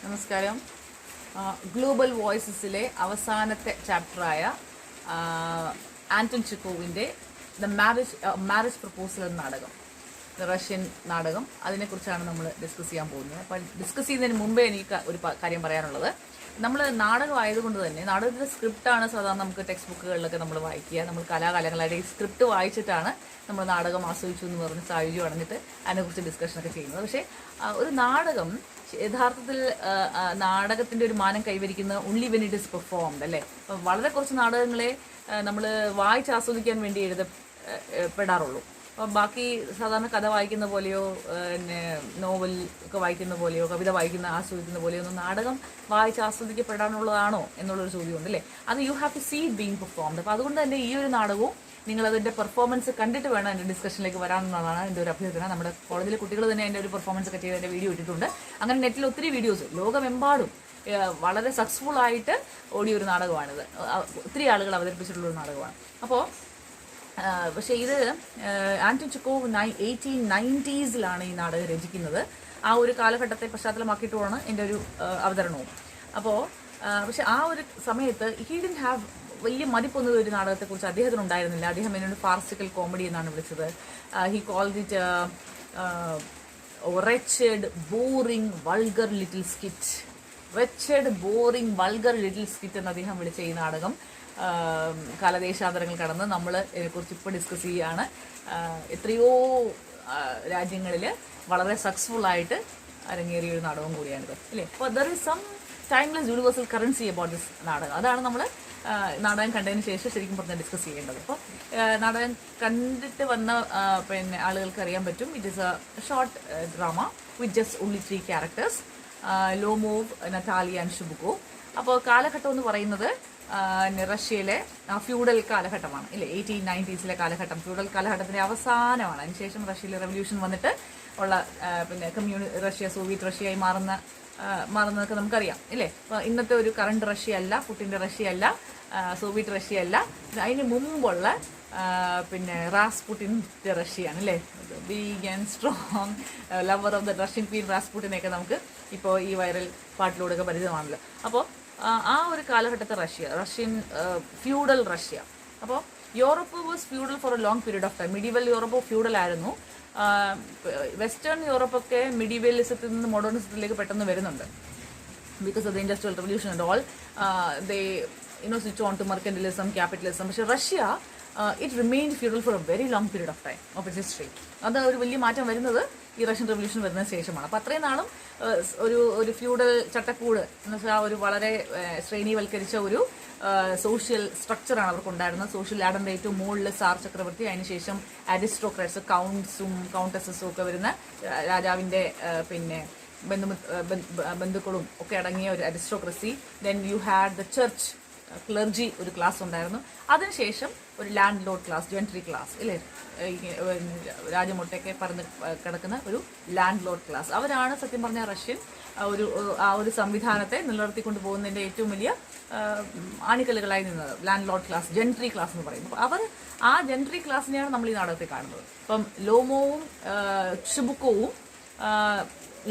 നമസ്കാരം. ഗ്ലോബൽ വോയിസസിലെ അവസാനത്തെ ചാപ്റ്ററായ Anton ചെക്കോവിൻ്റെ the marriage proposal എന്ന നാടകം, റഷ്യൻ നാടകം, അതിനെക്കുറിച്ചാണ് നമ്മൾ ഡിസ്കസ് ചെയ്യാൻ പോകുന്നത്. അപ്പം ഡിസ്കസ് ചെയ്യുന്നതിന് മുമ്പേ എനിക്ക് ഒരു കാര്യം പറയാനുള്ളത്, നമ്മൾ നാടകം ആയതുകൊണ്ട് തന്നെ നാടകത്തിൻ്റെ സ്ക്രിപ്റ്റാണ് സാധാരണ നമുക്ക് ടെക്സ്റ്റ് ബുക്കുകളിലൊക്കെ നമ്മൾ വായിക്കുക. നമ്മൾ കലാകാലങ്ങളായിട്ട് ഈ സ്ക്രിപ്റ്റ് വായിച്ചിട്ടാണ് നമ്മൾ നാടകം ആസ്വദിച്ചു എന്ന് പറഞ്ഞ് സായുജ്യം അടഞ്ഞിട്ട് അതിനെക്കുറിച്ച് ഡിസ്കഷനൊക്കെ ചെയ്യുന്നത്. പക്ഷേ ഒരു നാടകം യഥാർത്ഥത്തിൽ നാടകത്തിൻ്റെ ഒരു മാനം കൈവരിക്കുന്ന only when it is performed അല്ലേ. അപ്പം വളരെ കുറച്ച് നാടകങ്ങളെ നമ്മൾ വായിച്ച് ആസ്വദിക്കാൻ വേണ്ടി എഴുതപ്പെടാറുള്ളൂ. അപ്പം ബാക്കി സാധാരണ കഥ വായിക്കുന്ന പോലെയോ പിന്നെ നോവൽ ഒക്കെ വായിക്കുന്ന പോലെയോ കവിത ആസ്വദിക്കുന്ന പോലെയോ ഒന്നും നാടകം വായിച്ച് ആസ്വദിക്കപ്പെടാനുള്ളതാണോ എന്നുള്ളൊരു ചോദ്യമുണ്ട് അല്ലേ. അത് you have to see it being performed. അപ്പോൾ അതുകൊണ്ട് തന്നെ ഈ ഒരു നാടകവും നിങ്ങളതിൻ്റെ പെർഫോമൻസ് കണ്ടിട്ട് വേണം എൻ്റെ ഡിസ്കഷനിലേക്ക് വരാമെന്നതാണ് എൻ്റെ ഒരു അഭ്യർത്ഥന. നമ്മുടെ കോളേജിലെ കുട്ടികൾ തന്നെ എൻ്റെ ഒരു പെർഫോമൻസ് ഒക്കെ ചെയ്ത് എൻ്റെ വീഡിയോ ഇട്ടിട്ടുണ്ട്. അങ്ങനെ നെറ്റിൽ ഒത്തിരി വീഡിയോസ് ലോകമെമ്പാടും വളരെ സക്സസ്ഫുൾ ആയിട്ട് ഓടിയ ഒരു നാടകമാണിത്. ഒത്തിരി ആളുകൾ അവതരിപ്പിച്ചിട്ടുള്ളൊരു നാടകമാണ്. അപ്പോൾ പക്ഷേ ഇത് ആന്റൺ ചെക്കോവ് 1890s ഈ നാടകം രചിക്കുന്നത്. ആ ഒരു കാലഘട്ടത്തെ പശ്ചാത്തലമാക്കിയിട്ടുമാണ് എൻ്റെ ഒരു അവതരണവും. അപ്പോൾ പക്ഷെ ആ ഒരു സമയത്ത് ഹി ഡിഡ്ന്റ് ഹാവ് വലിയ മതിപ്പൊന്നും ഒരു നാടകത്തെക്കുറിച്ച് അദ്ദേഹത്തിന് ഉണ്ടായിരുന്നില്ല. അദ്ദേഹം എന്നോട് ഫാർസിക്കൽ കോമഡി എന്നാണ് വിളിച്ചത്. He called it wretched, boring, vulgar little skit. wretched, boring, vulgar little skit എന്ന് അദ്ദേഹം വിളിച്ച ഈ നാടകം കാലദേശാന്തരങ്ങൾ കടന്ന് നമ്മൾ ഇതിനെക്കുറിച്ച് ഇപ്പോൾ ഡിസ്കസ് ചെയ്യുകയാണ്. എത്രയോ രാജ്യങ്ങളിൽ വളരെ സക്സസ്ഫുൾ ആയിട്ട് അരങ്ങേറിയ ഒരു നാടകം കൂടിയാണിത് അല്ലേ. അപ്പോൾ there is some timeless universal currency about this നാടകം. അതാണ് നമ്മൾ നാടകം കണ്ടതിന് ശേഷം ശരിക്കും പറഞ്ഞാൽ ഡിസ്കസ് ചെയ്യേണ്ടത്. അപ്പോൾ നാടകം കണ്ടിട്ട് വന്ന പിന്നെ ആളുകൾക്ക് അറിയാൻ പറ്റും, it is a short drama with just only 3 characters, Lomov, Natalia and Chubukov. അപ്പോൾ കാലഘട്ടം എന്ന് പറയുന്നത് റഷ്യയിലെ ഫ്യൂഡൽ കാലഘട്ടമാണ് ഇല്ലേ. 1890s കാലഘട്ടം ഫ്യൂഡൽ കാലഘട്ടത്തിൻ്റെ അവസാനമാണ്. അതിനുശേഷം റഷ്യയിലെ റെവല്യൂഷൻ വന്നിട്ട് ഉള്ള പിന്നെ റഷ്യ സോവിയറ്റ് റഷ്യയായി മാറുന്നതൊക്കെ നമുക്കറിയാം ഇല്ലേ. അപ്പോൾ ഇന്നത്തെ ഒരു കറണ്ട് റഷ്യ അല്ല, പുട്ടിൻ്റെ റഷ്യ അല്ല, സോവിയറ്റ് റഷ്യ അല്ല, അതിന് മുമ്പുള്ള പിന്നെ റാസ്പുട്ടിൻ്റെ റഷ്യയാണ് അല്ലേ. Big and strong lover of the Russian queen റാസ്പുട്ടിനെയൊക്കെ നമുക്ക് ഇപ്പോൾ ഈ വൈറൽ പാട്ടിലൂടെയൊക്കെ പരിചയമാണല്ലോ. അപ്പോൾ ആ ഒരു കാലഘട്ടത്തെ റഷ്യൻ ഫ്യൂഡൽ റഷ്യ. അപ്പോൾ Europe was feudal for a long period of time. Medieval Europe feudal ആയിരുന്നു. വെസ്റ്റേൺ യൂറോപ്പൊക്കെ മിഡീവലിസത്തിൽ നിന്ന് മോഡേണിസത്തിലേക്ക് പെട്ടെന്ന് വരുന്നുണ്ട്. Because of the industrial revolution and all they switch on to mercantilism, capitalism. പക്ഷേ Russia it remained feudal for a very long period of time of its history. അത് ഒരു വലിയ മാറ്റം വരുന്നത് ഈ റഷ്യൻ റെവല്യൂഷൻ വരുന്നതിന് ശേഷമാണ്. അപ്പോൾ അത്രയും നാളും ഒരു ഫ്യൂഡൽ ചട്ടക്കൂട് എന്ന് വെച്ചാൽ ഒരു വളരെ ശ്രേണിവൽക്കരിച്ച ഒരു സോഷ്യൽ സ്ട്രക്ചറാണ് അവർക്കുണ്ടായിരുന്നത്. സോഷ്യൽ ലാഡറിൻ്റെ ഏറ്റവും മുകളിൽ സാർ ചക്രവർത്തി, അതിനുശേഷം അരിസ്റ്റോക്രാറ്റ്സ്, കൗണ്ട്സും കൗണ്ടസസും ഒക്കെ വരുന്ന രാജാവിൻ്റെ പിന്നെ ബന്ധുക്കളും ഒക്കെ അടങ്ങിയ ഒരു aristocracy. Then you had the church clergy ഒരു ക്ലാസ് ഉണ്ടായിരുന്നു. അതിനുശേഷം ഒരു land load class, Gentry class ഇല്ലേ, രാജ്യമൊട്ടൊക്കെ പറന്ന് കിടക്കുന്ന ഒരു ലാൻഡ് ലോഡ് ക്ലാസ്. അവരാണ് സത്യം പറഞ്ഞ റഷ്യൻ ആ ഒരു സംവിധാനത്തെ നിലനിർത്തിക്കൊണ്ട് പോകുന്നതിൻ്റെ ഏറ്റവും വലിയ ആണിക്കല്ലുകളായി നിന്നത്. Land load class, Gentry class എന്ന് പറയുന്നത്. അപ്പോൾ അവർ ആ ജെൻട്രി ക്ലാസ്സിനെയാണ് നമ്മൾ ഈ നാടകത്തിൽ കാണുന്നത്. ഇപ്പം ലോമോവും ഷുബുക്കോവും,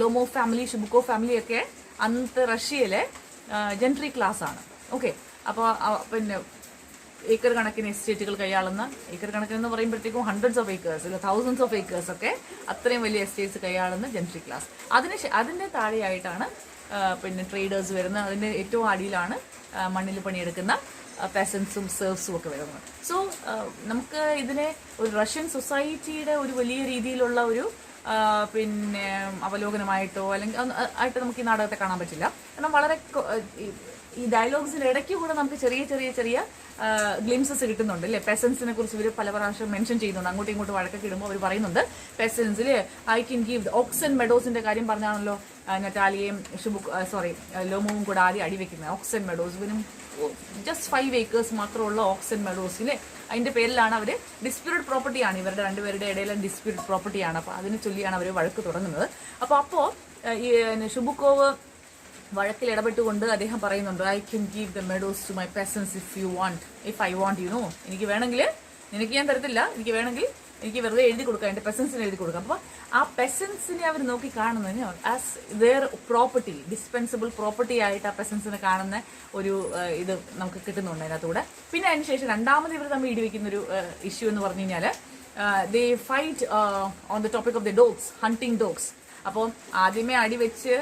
ലോമോ ഫാമിലി, ഷുബുക്കോ ഫാമിലിയൊക്കെ അന്നത്തെ റഷ്യയിലെ ജെൻട്രി ക്ലാസ് ആണ്. ഓക്കെ. അപ്പോൾ പിന്നെ ഏക്കർ കണക്കിന് എസ്റ്റേറ്റുകൾ കൈയാളുന്ന, ഏക്കർ കണക്കിന് എന്ന് പറയുമ്പോഴത്തേക്കും ഹൺഡ്രഡ്സ് ഓഫ് ഏക്കേഴ്സ് ഇല്ല തൗസൻഡ്സ് ഓഫ് ഏക്കേഴ്സ് ഒക്കെ അത്രയും വലിയ എസ്റ്റേറ്റ്സ് കൈയാളുന്ന ജെൻട്രി ക്ലാസ്. അതിൻ്റെ താഴെയായിട്ടാണ് പിന്നെ ട്രേഡേഴ്സ് വരുന്നത്. അതിൻ്റെ ഏറ്റവും അടിയിലാണ് മണ്ണിൽ പണിയെടുക്കുന്ന പെസൻസും സെർവ്സും ഒക്കെ വരുന്നത്. സോ നമുക്ക് ഇതിനെ ഒരു റഷ്യൻ സൊസൈറ്റിയുടെ ഒരു വലിയ രീതിയിലുള്ള ഒരു പിന്നെ അവലോകനമായിട്ടോ അല്ലെങ്കിൽ ആയിട്ട് നമുക്ക് ഈ നാടകത്തെ കാണാൻ പറ്റില്ല. കാരണം വളരെ ഈ ഡയലോഗ്സിൻ്റെ ഇടയ്ക്ക് കൂടെ നമുക്ക് ചെറിയ ഗ്ലിംസസ് കിട്ടുന്നുണ്ട് അല്ലേ. പെസൻസിനെ കുറിച്ച് ഇവർ പല പ്രാവശ്യം മെൻഷൻ ചെയ്യുന്നുണ്ട്. അങ്ങോട്ടും ഇങ്ങോട്ടും വഴക്കൊക്കെ ഇടുമ്പോൾ അവർ പറയുന്നുണ്ട് പെസൻസിൽ ഐ കെൻ ഗീവ് ഓക്സൻ മെഡോസിൻ്റെ കാര്യം പറഞ്ഞാണല്ലോ നറ്റാലിയയും ലോമോവും കൂടെ ആദ്യം അടിവെക്കുന്നത്. ഓക്സൻ മെഡോസ് ഇവനും ജസ്റ്റ് 5 acres മാത്രമുള്ള ഓക്സൻ മെഡോസിലെ അതിൻ്റെ പേരിലാണ് അവർ ഡിസ്പ്യൂട്ടഡ് പ്രോപ്പർട്ടിയാണ്, ഇവരുടെ രണ്ടുപേരുടെ ഇടയിലെ ഡിസ്പ്യൂട്ടഡ് പ്രോപ്പർട്ടിയാണ്. അപ്പോൾ അതിനെ ചൊല്ലിയാണ് അവർ വഴക്ക് തുടങ്ങുന്നത്. അപ്പോൾ ഈ ഷുബുക്കോവ് വഴക്കിൽ ഇടപെട്ടുകൊണ്ട് അദ്ദേഹം പറയുന്നുണ്ട്, I can give the meadows to my peasants if I want എനിക്ക് വേണമെങ്കിൽ, നിനക്ക് ഞാൻ തരത്തില്ല, എനിക്ക് വേണമെങ്കിൽ എനിക്ക് വെറുതെ എഴുതി കൊടുക്കാം, എൻ്റെ പെസൻസിന് എഴുതി കൊടുക്കാം. അപ്പോൾ ആ പെസൻസിനെ അവർ നോക്കി കാണുന്നതിന് ആസ് ദെയർ പ്രോപ്പർട്ടി, ഡിസ്പെൻസിബിൾ പ്രോപ്പർട്ടി ആയിട്ട് ആ പെസൻസിനെ കാണുന്ന ഒരു ഇത് നമുക്ക് കിട്ടുന്നുണ്ട് അതിനകത്തൂടെ. പിന്നെ അതിനുശേഷം രണ്ടാമത് ഇവർ തമ്മിൽ ഇടിവെക്കുന്നൊരു ഇഷ്യൂ എന്ന് പറഞ്ഞു കഴിഞ്ഞാൽ they fight on the topic of the dogs, hunting dogs. അപ്പോൾ ആദ്യമേ അടിവെച്ച്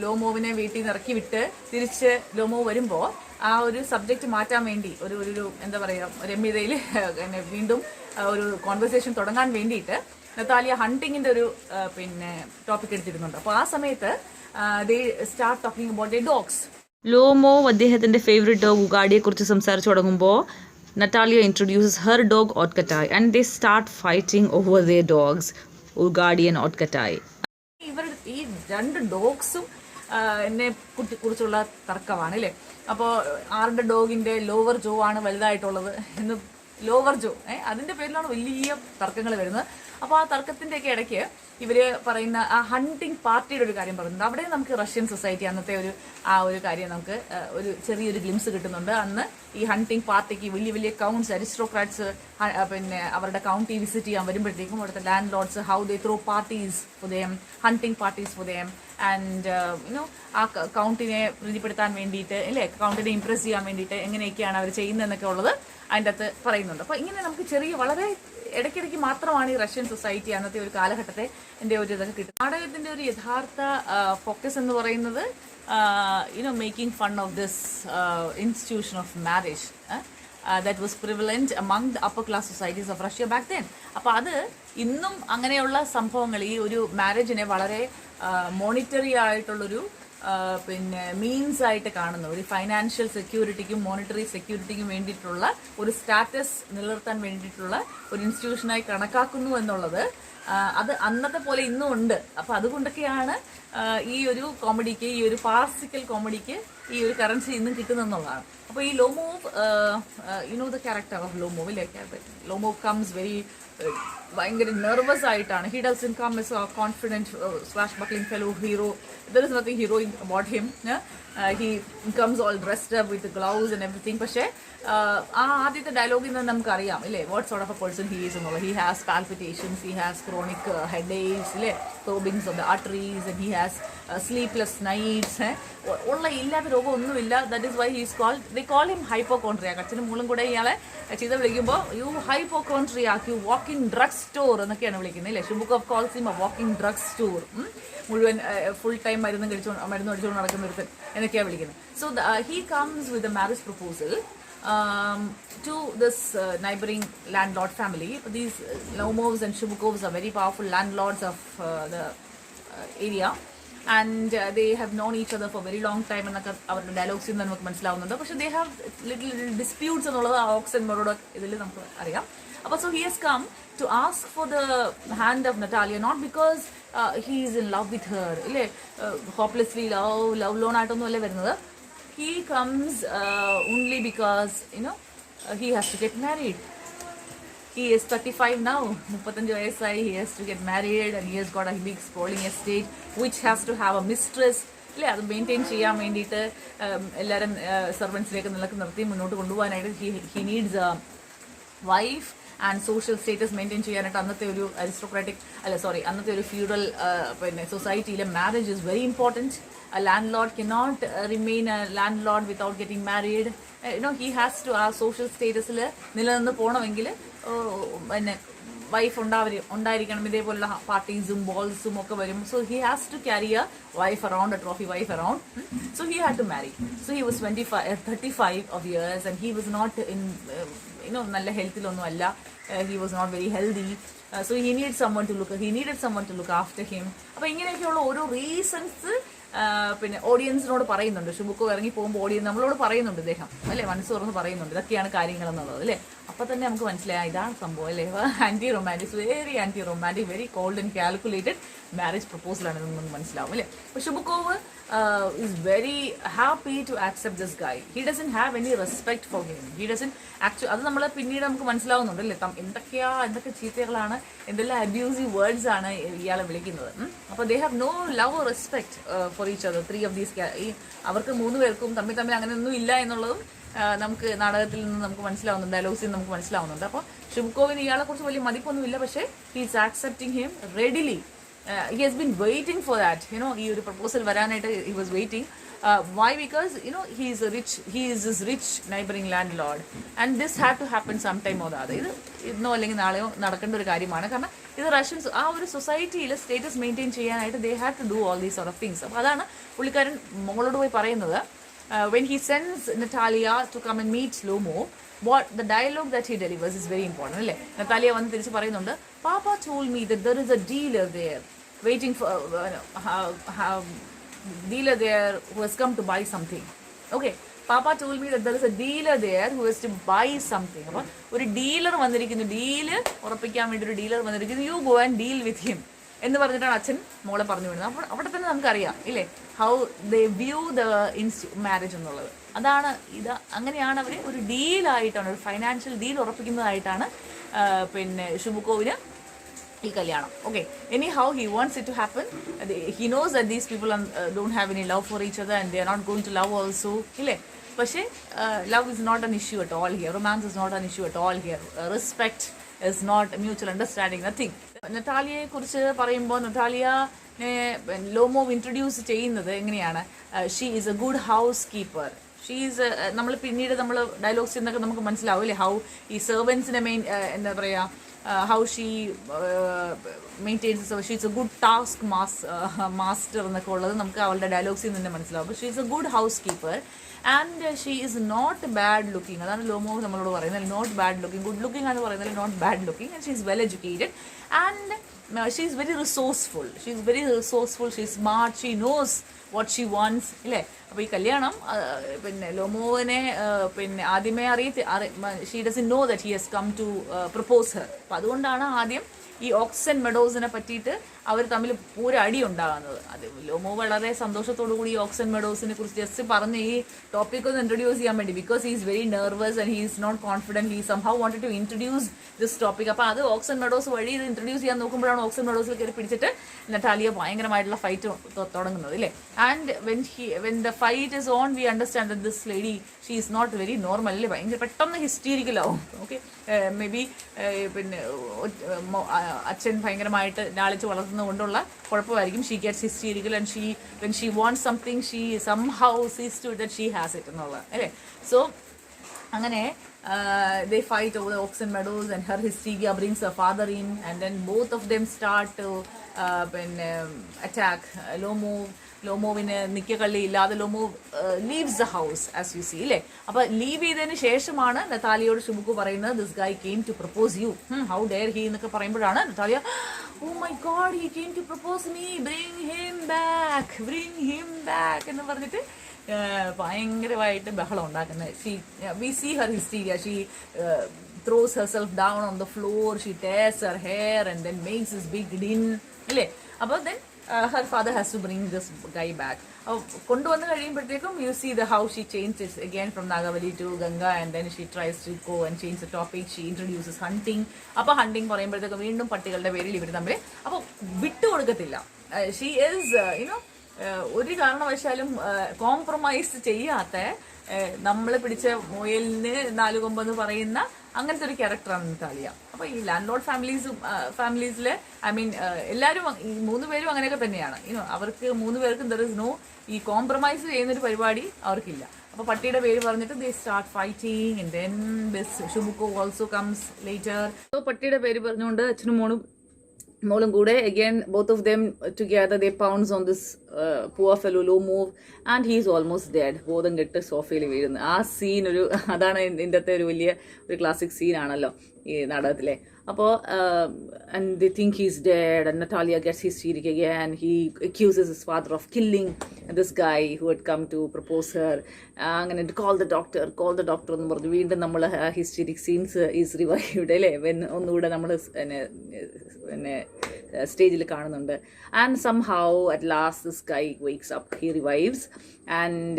ലോമോവിനെ വീട്ടിൽ നിന്ന് ഇറക്കി വിട്ട് തിരിച്ച് ലോമോ വരുമ്പോൾ ആ ഒരു സബ്ജക്റ്റ് മാറ്റാൻ വേണ്ടി ഒരു എന്താ പറയുക രമ്യതയിൽ വീണ്ടും ഒരു കോൺവെർസേഷൻ തുടങ്ങാൻ വേണ്ടിയിട്ട് നതാലിയ ഹണ്ടിങ്ങിൻ്റെ ഒരു പിന്നെ ടോപ്പിക് എടുത്തിരുന്നുണ്ട്. അപ്പോൾ ആ സമയത്ത് they start talking about the dogs. Lomov അദ്ദേഹത്തിൻ്റെ ഫേവറേറ്റ് ഡോഗ് ഉഗാഡിയെ കുറിച്ച് സംസാരിച്ചു തുടങ്ങുമ്പോൾ Natalia introduces her dog Otkatai and they start fighting over their dogs Ugadai and Otkatai. ഇവർ ഈ രണ്ട് ഡോഗ്സും എന്നെ കുറിച്ചുള്ള തർക്കമാണ് അല്ലേ. അപ്പോൾ ആരുടെ ഡോഗിൻ്റെ ലോവർ ജോ ആണ് വലുതായിട്ടുള്ളത് എന്ന്, ലോവർ ജോ അതിൻ്റെ പേരിലാണ് വലിയ തർക്കങ്ങൾ വരുന്നത്. അപ്പോൾ ആ തർക്കത്തിൻ്റെയൊക്കെ ഇടയ്ക്ക് ഇവർ പറയുന്ന ആ ഹണ്ടിങ് പാർട്ടിയുടെ ഒരു കാര്യം പറയുന്നുണ്ട്. അവിടെ നമുക്ക് റഷ്യൻ സൊസൈറ്റി അന്നത്തെ ഒരു കാര്യം നമുക്ക് ഒരു ചെറിയൊരു ഗ്ലിംസ് കിട്ടുന്നുണ്ട്. അന്ന് ഈ ഹണ്ടിങ് പാർട്ടിക്ക് വലിയ വലിയ കൗണ്ട്സ്, അരിസ്ട്രോക്രാറ്റ്സ് പിന്നെ അവരുടെ കൗണ്ടി വിസിറ്റ് ചെയ്യാൻ വരുമ്പോഴത്തേക്കും അവിടുത്തെ landlords how they throw parties for them, hunting parties for them and ആ കൗണ്ടിനെ പ്രീതിപ്പെടുത്താൻ വേണ്ടിയിട്ട് അല്ലേ, കൗണ്ടിനെ ഇംപ്രസ് ചെയ്യാൻ വേണ്ടിയിട്ട് എങ്ങനെയൊക്കെയാണ് അവർ ചെയ്യുന്നതെന്നൊക്കെ ഉള്ളത് അതിൻ്റെ അകത്ത് പറയുന്നുണ്ട്. അപ്പോൾ ഇങ്ങനെ നമുക്ക് ചെറിയ വളരെ ഇടയ്ക്കിടയ്ക്ക് മാത്രമാണ് ഈ റഷ്യൻ സൊസൈറ്റി അന്നത്തെ ഒരു കാലഘട്ടത്തെ എൻ്റെ ഒരു ഇതൊക്കെ കിട്ടും. നാടകത്തിൻ്റെ ഒരു യഥാർത്ഥ ഫോക്കസ് എന്ന് പറയുന്നത് making fun of this institution of marriage that was prevalent among the upper class societies of Russia back then. അപ്പോൾ അത് ഇന്നും അങ്ങനെയുള്ള സംഭവങ്ങൾ ഈ ഒരു മാരേജിനെ വളരെ മോണിറ്ററി ആയിട്ടുള്ളൊരു പിന്നെ മീൻസ് ആയിട്ട് കാണുന്നു. ഒരു ഫൈനാൻഷ്യൽ സെക്യൂരിറ്റിക്കും മോണിറ്ററി സെക്യൂരിറ്റിക്കും വേണ്ടിയിട്ടുള്ള ഒരു സ്റ്റാറ്റസ് നിലനിർത്താൻ വേണ്ടിയിട്ടുള്ള ഒരു ഇൻസ്റ്റിറ്റ്യൂഷനായി കണക്കാക്കുന്നു എന്നുള്ളത് അത് അന്നത്തെ പോലെ ഇന്നും ഉണ്ട്. അപ്പോൾ അതുകൊണ്ടൊക്കെയാണ് ഈ ഒരു കോമഡിക്ക്, ഈ ഒരു ഫാർസിക്കൽ കോമഡിക്ക് ഈ ഒരു കറൻസി ഇന്നും കിട്ടുന്നെന്നുള്ളതാണ്. അപ്പോൾ ഈ Lomov the character of Lomov ഇല്ലേ, ലോമോവ് കംസ് വെരി ഭയങ്കര നെർവസ് ആയിട്ടാണ്. He doesn't come as a confident swashbuckling fellow hero. There is nothing heroic about him. He comes all dressed up with gloves and everything. പക്ഷേ ആ ആദ്യത്തെ ഡയലോഗിൽ നിന്ന് നമുക്കറിയാം ഇല്ലേ what sort of a person he is എന്നുള്ളത്. He has palpitations, he has chronic headaches ഇല്ലേ, throbbings of the arteries, and he has sleepless nights. ഉള്ള ഇല്ലാത്ത രോഗമൊന്നുമില്ല. That is why he's called, they call him hypochondriac. അച്ഛനും മൂളും കൂടെ ഇയാളെ ചെയ്ത് വിളിക്കുമ്പോൾ you hypochondriac, you walking drug store എന്നൊക്കെയാണ് വിളിക്കുന്നത് ഇല്ലേ. Chubukov calls him a walking drug store. മുഴുവൻ ഫുൾ ടൈം മരുന്ന് അടിച്ചുകൊണ്ട് നടക്കുന്ന ഒരുത്തൻ എന്നൊക്കെയാണ് വിളിക്കുന്നത്. So he comes with a marriage proposal to this neighboring landlord family. These Lomovs and Shubukovs are very powerful landlords of the area, and they have known each other for a very long time. എന്നൊക്കെ അവരുടെ ഡയലോഗ്സിൽ നിന്ന് നമുക്ക് മനസ്സിലാവുന്നുണ്ട്. പക്ഷേ they have little disputes എന്നുള്ളത് aux and മൊറോഡോ ഇതിൽ നമുക്ക് അറിയാം. അപ്പോൾ so he has come to ask for the hand of Natalia, not because he is in love with her ഇല്ലേ, hopelessly love loan ആയിട്ടൊന്നും അല്ലേ വരുന്നത്. He comes only because he has to get married. He is 35 now. 35 വയസ്സായി. He has to get married and he has got a big sprawling estate which has to have a mistress അല്ലേ. അത് maintain ചെയ്യാൻ വേണ്ടിയിട്ട് എല്ലാവരും സെർവൻസിലേക്ക് നിർത്തി മുന്നോട്ട് കൊണ്ടുപോകാനായിട്ട് he needs a wife and social status maintain ചെയ്യാനായിട്ട് അന്നത്തെ ഒരു അന്നത്തെ ഒരു ഫ്യൂഡൽ പിന്നെ സൊസൈറ്റിയിലെ marriage is very important. A landlord cannot remain a landlord without getting married. He has to ആ സോഷ്യൽ സ്റ്റേറ്റസിൽ നിലനിന്ന് പോകണമെങ്കിൽ പിന്നെ വൈഫ് ഉണ്ടായിരിക്കണം. ഇതേപോലുള്ള പാർട്ടീസും ബോൾസും ഒക്കെ വരും. So he has to carry a wife around, a trophy wife around. So he had to marry. So he was 35 of years and he was not in നല്ല ഹെൽത്തിലൊന്നും അല്ല. He was not very healthy. So he needed someone to look after him. അപ്പോൾ ഇങ്ങനെയൊക്കെയുള്ള ഓരോ reasons പിന്നെ ഓഡിയൻസിനോട് പറയുന്നുണ്ട്. ഷുബുക്കോ ഇറങ്ങി പോകുമ്പോൾ നമ്മളോട് പറയുന്നുണ്ട് ഇദ്ദേഹം അല്ലേ, മനസ്സ് തുറന്ന് പറയുന്നുണ്ട് ഇതൊക്കെയാണ് കാര്യങ്ങൾ എന്നുള്ളത് അല്ലേ. അപ്പോൾ തന്നെ നമുക്ക് മനസ്സിലായി ഇതാണ് സംഭവം അല്ലേ. Anti romantic, very anti romantic, very cold and calculated marriage പ്രപ്പോസലാണ് നമുക്ക് മനസ്സിലാവും അല്ലേ. അപ്പോൾ Chubukov is very happy to accept this guy. He doesn't have any respect for him. He doesn't actually അത് നമ്മൾ പിന്നീട് നമുക്ക് മനസ്സിലാവുന്നുണ്ട് അല്ലേ. എന്തൊക്കെ ചീത്തകളാണ്, എന്തെല്ലാം അബ്യൂസീവ് വേർഡ്സ് ആണ് ഇയാളെ വിളിക്കുന്നത്. അപ്പോൾ they have no love respect for each other. 3 of these അവർക്ക് 3 പേർക്കും തമ്മിൽ അങ്ങനെയൊന്നും ഇല്ല എന്നുള്ളതും നമുക്ക് നാടകത്തിൽ നിന്ന് നമുക്ക് മനസ്സിലാവുന്നുണ്ട്, ഡയലോഗ്സിൽ നിന്ന് നമുക്ക് മനസ്സിലാവുന്നുണ്ട്. അപ്പോൾ ഷിബുക്കോവിന് ഇയാളെ കുറിച്ച് വലിയ മതിപ്പൊന്നുമില്ല, പക്ഷേ he is accepting him readily. He has been waiting for that, ഈ ഒരു പ്രപ്പോസൽ വരാനായിട്ട് he was waiting. Why? Because he is this rich neighboring landlord, and this had to happen sometime or the other. ഇത് ഇന്നോ അല്ലെങ്കിൽ നാളെയോ നടക്കേണ്ട ഒരു കാര്യമാണ്. കാരണം ഇത് റഷ്യൻസ് ആ ഒരു സൊസൈറ്റിയിൽ സ്റ്റേറ്റസ് മെയിൻറ്റെയിൻ ചെയ്യാനായിട്ട് they had to do all these sort of things. അപ്പോൾ അതാണ് പുള്ളിക്കാരൻ മോളോട് പോയി പറയുന്നത്. When he sends Natalia to come and meet Lomo, the dialogue that he delivers is very important. അല്ലേ? നതാലിയ വന്ന് തിരിച്ച് പറയുന്നുണ്ട്, Papa told me that there is a dealer there waiting for dealer there who has come to buy something. Okay, Papa told me that there is a dealer there who has to buy something. അപ്പോൾ ഒരു dealer വന്നിരിക്കുന്നു, deal ഉറപ്പിക്കാൻ വേണ്ടി ഒരു dealer വന്നിരിക്കുന്നു, you go and deal with him എന്ന് പറഞ്ഞിട്ടാണ് അച്ഛൻ മോളെ പറഞ്ഞു വിടുന്നത്. അപ്പോൾ അവിടെ തന്നെ നമുക്കറിയാം ഇല്ലേ, how they view the marriage എന്നുള്ളത്. അതാണ് ഇത്, അങ്ങനെയാണ് അവർ ഒരു ഡീലായിട്ടാണ്, ഒരു ഫൈനാൻഷ്യൽ ഡീൽ ഉറപ്പിക്കുന്നതായിട്ടാണ് പിന്നെ ഷിബുക്കോവിന് ഈ കല്യാണം. Okay, anyhow he wants it to happen. He knows that these people don't have any love for each other and they are not going to love also ഇല്ലേ. പക്ഷേ love is not an issue at all here, romance is not an issue at all here, respect is not mutual understanding, nothing. നതാലിയയെ കുറിച്ച് പറയുമ്പോൾ നതാലിയനെ Lomov introduce ചെയ്യുന്നത് എങ്ങനെയാണ്, she is a good house keeper. She is, നമ്മൾ പിന്നീട് നമ്മൾ ഡയലോഗ്സിൽ നിന്നൊക്കെ നമുക്ക് മനസ്സിലാവും ഇല്ലേ, ഹൗ ഈ സെർവൻസിനെ എന്താ പറയുക, how she maintains, she's a good task master എന്നൊക്കെ ഉള്ളത് നമുക്ക് അവളുടെ ഡയലോഗ്സിൽ നിന്ന് മനസ്സിലാവും. She is a good housekeeper and she is not bad looking. അതാണ് ലോമോ നമ്മളോട് പറയുന്നത്, not bad looking. Good looking എന്ന് പറയുന്നത് not bad looking. And she is well educated and she is very resourceful. She is smart, she knows what she wants ഇല്ലേ. അപ്പോൾ ഈ കല്യാണം പിന്നെ ലോമോവിനെ പിന്നെ ആദ്യമേ she doesn't know that he has come to propose her. അപ്പോൾ അതുകൊണ്ടാണ് ആദ്യം ഈ ഓക്സൻ മെഡോസിനെ പറ്റിയിട്ട് അവർ തമ്മിൽ പൂര അടി ഉണ്ടാകുന്നത്. അത് ലോമോ വളരെ സന്തോഷത്തോടു കൂടി ഈ ഓക്സൻ മെഡോസിനെ കുറിച്ച് ജസ്റ്റ് പറഞ്ഞ് ഈ ടോപ്പിക് ഒന്ന് ഇൻട്രൊഡ്യൂസ് ചെയ്യാൻ വേണ്ടി, because he is very nervous and he is not confident, he somehow wanted to introduce this topic. അപ്പോൾ അത് ഓക്സൻ മെഡോസ് വഴി ഇത് ഇൻട്രൊഡ്യൂസ് ചെയ്യാൻ നോക്കുമ്പോഴാണ് ഓക്സൻ മെഡോസിൽ കയറി പിടിച്ചിട്ട് നതാലിയ ഭയങ്കരമായിട്ടുള്ള ഫൈറ്റ് തുടങ്ങുന്നത് ഇല്ലേ. And when the fight is on we understand that this lady she is not very normal അല്ലേ, ഭയങ്കര പെട്ടെന്ന് ഹിസ്റ്റീരിക്കലാവും. ഓക്കെ, മേ ബി പിന്നെ അച്ഛൻ ഭയങ്കരമായിട്ട് ലാളിച്ച് വളർത്തുന്നത് കൊണ്ടുള്ള കുഴപ്പമായിരിക്കും. She gets hysterical and when she wants something she somehow sees to that she has it എന്നുള്ളത് അല്ലേ. സോ അങ്ങനെ they fight over the oxen meadows and her hysteria brings her father in and then both of them start to attack ലോമോവിന് നിക്കക്കള്ളി ഇല്ലാതെ Lomov leaves the house as you see അല്ലേ. അപ്പോൾ leave ചെയ്തതിന് ശേഷമാണ് നതാലിയോട് ഷിബുക്കു പറയുന്നത്, this guy came to propose you, how dare he എന്നൊക്കെ പറയുമ്പോഴാണ് Natalia, oh my God he came to propose me, bring him back എന്ന് പറഞ്ഞിട്ട് ഭയങ്കരമായിട്ട് ബഹളം ഉണ്ടാക്കുന്നത്. We see her hysteria, she throws herself down on the floor, she tears her hair and then makes this big din അല്ലേ. അപ്പോൾ then her father has to bring this guy back. കൊണ്ടുവന്ന് കഴിയുമ്പോഴത്തേക്കും you see how she changes again from Nagavali to Ganga and then she tries to go and change the topic. She introduces hunting. അപ്പോൾ hunting പറയുമ്പോഴത്തേക്കും വീണ്ടും പട്ടികളുടെ പേരിൽ ഇവർ തമ്മിൽ അപ്പോൾ വിട്ടുകൊടുക്കത്തില്ല. She is ഒരു കാരണവശാലും കോംപ്രമൈസ് ചെയ്യാത്ത, നമ്മൾ പിടിച്ച മുയലിന് നാലുകൊമ്പെന്ന് പറയുന്ന അങ്ങനത്തെ ഒരു ക്യാരക്ടറാണ് നതാലിയ. അപ്പോൾ ഈ ലാൻഡ് ലോഡ് ഫാമിലീസിലെ ഐ മീൻ എല്ലാവരും ഈ 3 പേരും അങ്ങനെയൊക്കെ തന്നെയാണ്. അവർക്ക് 3 പേർക്കും ദർ ഇസ് നോ ഈ കോംപ്രമൈസ് ചെയ്യുന്നൊരു പരിപാടി അവർക്കില്ല. അപ്പോൾ പട്ടിയുടെ പേര് പറഞ്ഞിട്ട് they start fighting and then this Chubukov also comes later. So പട്ടിയുടെ പേര് പറഞ്ഞുകൊണ്ട് അച്ഛനും മോളും കൂടെ again both of them together they pounds on this poor fellow Lomov and he is almost dead. ബോധം കെട്ട് സോഫയിൽ വീഴുന്നു. ആ സീൻ അതാണ് ഇതിൻ്റെ അകത്തെ ഒരു വലിയ ഒരു ക്ലാസിക് സീനാണല്ലോ ഈ നാടകത്തിലെ. അപ്പോൾ and they think he's dead and Natalia gets hysteric again. He accuses his father of killing this guy who had come to propose her. അങ്ങനെ call the doctor എന്ന് പറഞ്ഞു വീണ്ടും നമ്മൾ ഹിസ്റ്ററിക് സീൻസ് ഈസ് റിവൈവ്ഡ് അല്ലേ. ഒന്നുകൂടെ നമ്മൾ പിന്നെ സ്റ്റേജിൽ കാണുന്നുണ്ട്. And somehow at last this guy wakes up, he revives and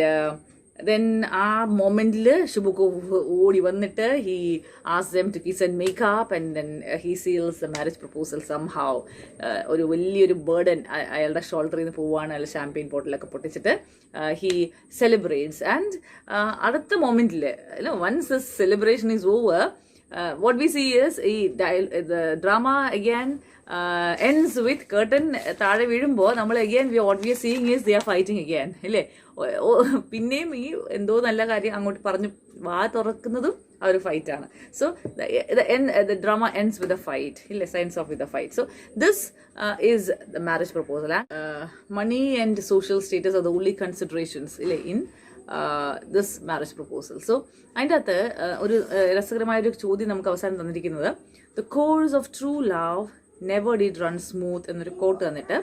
then ആ മൊമെന്റിൽ ഷുബുക്ക് ഓടി വന്നിട്ട് ഹി ആസ് them to kiss and make up and then he seals the marriage proposal somehow. ഒരു വലിയൊരു ബേർഡൻ അയാളുടെ ഷോൾഡറിൽ നിന്ന് പോവുകയാണ്. അയാൾ ഷാമ്പെയിൻ ബോട്ടിലൊക്കെ പൊട്ടിച്ചിട്ട് ഹി സെലിബ്രേറ്റ്സ്. ആൻഡ് അടുത്ത മൊമെന്റിൽ once this celebration is over, what we see is the drama again ends with curtain താഴെ വീഴുമ്പോൾ നമ്മൾ again what we are seeing is they are fighting again അല്ലേ. പിന്നെയും ഈ എന്തോ നല്ല കാര്യം അങ്ങോട്ട് പറഞ്ഞു വാ തുറക്കുന്നതും ആ ഒരു ഫൈറ്റാണ്. So the drama ends with a fight ഇല്ലേ, signs off with a fight. So this is the marriage proposal. Money and social status are the only considerations ഇല്ലേ in this marriage proposal. So അതിൻ്റെ അകത്ത് ഒരു രസകരമായൊരു ചോദ്യം നമുക്ക് അവസാനം തന്നിരിക്കുന്നത്, the course of true love never did run smooth എന്നൊരു കോട്ട് തന്നിട്ട്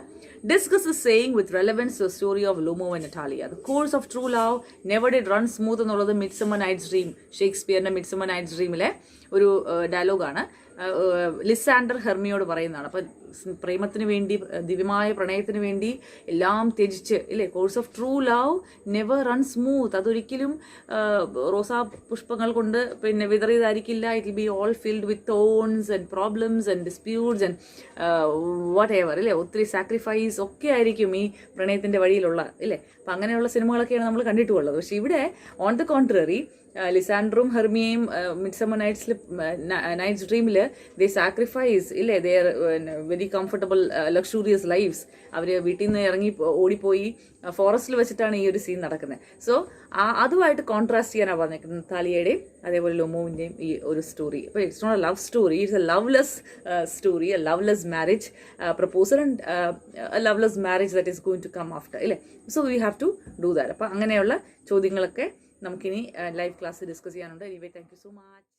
discuss the saying with relevance to story of Lomov and Natalia. The course of true love never did run smooth എന്നുള്ളത് മിഡ്സമ്മർ നൈറ്റ്സ് ഡ്രീം, ഷേക്സ്പിയറിന്റെ Midsummer Night's ഡ്രീമിലെ ഒരു ഡയലോഗാണ്. Lysander ഹെർമിയോട് പറയുന്നതാണ്. അപ്പം പ്രേമത്തിന് വേണ്ടി, ദിവ്യമായ പ്രണയത്തിന് വേണ്ടി എല്ലാം ത്യജിച്ച് ഇല്ലേ, course of true love never run smooth. അതൊരിക്കലും റോസാ പുഷ്പങ്ങൾ കൊണ്ട് പിന്നെ വിതറിയതായിരിക്കില്ല. It will be all filled with thorns and problems and disputes and whatever ഇല്ലേ, ഒത്തിരി സാക്രിഫൈസ് ഒക്കെ ആയിരിക്കും ഈ പ്രണയത്തിൻ്റെ വഴിയിലുള്ള ഇല്ലേ. അപ്പം അങ്ങനെയുള്ള സിനിമകളൊക്കെയാണ് നമ്മൾ കണ്ടിട്ടുള്ളത്. പക്ഷെ ഇവിടെ ഓൺ ദ കോൺട്രറി ലിസാൻഡറും ഹെർമിയയും മിഡ്സമ്മർ നൈറ്റ്സ് ഡ്രീമിൽ ദേ സാക്രിഫൈസ് ഇല്ലേ, they are very comfortable luxurious lifes. അവർ വീട്ടിൽ നിന്ന് ഇറങ്ങി ഓടിപ്പോയി ഫോറസ്റ്റിൽ വെച്ചിട്ടാണ് ഈ ഒരു സീൻ നടക്കുന്നത്. സോ അതുമായിട്ട് കോൺട്രാസ്റ്റ് ചെയ്യാനാണ് പറഞ്ഞേക്കുന്നത് നത്താലിയയുടെയും അതേപോലെ ലൂമോവിൻ്റെയും ഈ ഒരു സ്റ്റോറി. അപ്പോൾ it's not a love story, it's a loveless story, a loveless marriage proposal and a loveless marriage that is going to come after ഇല്ലേ. So we have to do that. അപ്പോൾ അങ്ങനെയുള്ള ചോദ്യങ്ങളൊക്കെ നമുക്കിനി ലൈവ് ക്ലാസ് ഡിസ്കസ് ചെയ്യാനുണ്ട്. Anyway thank you so much.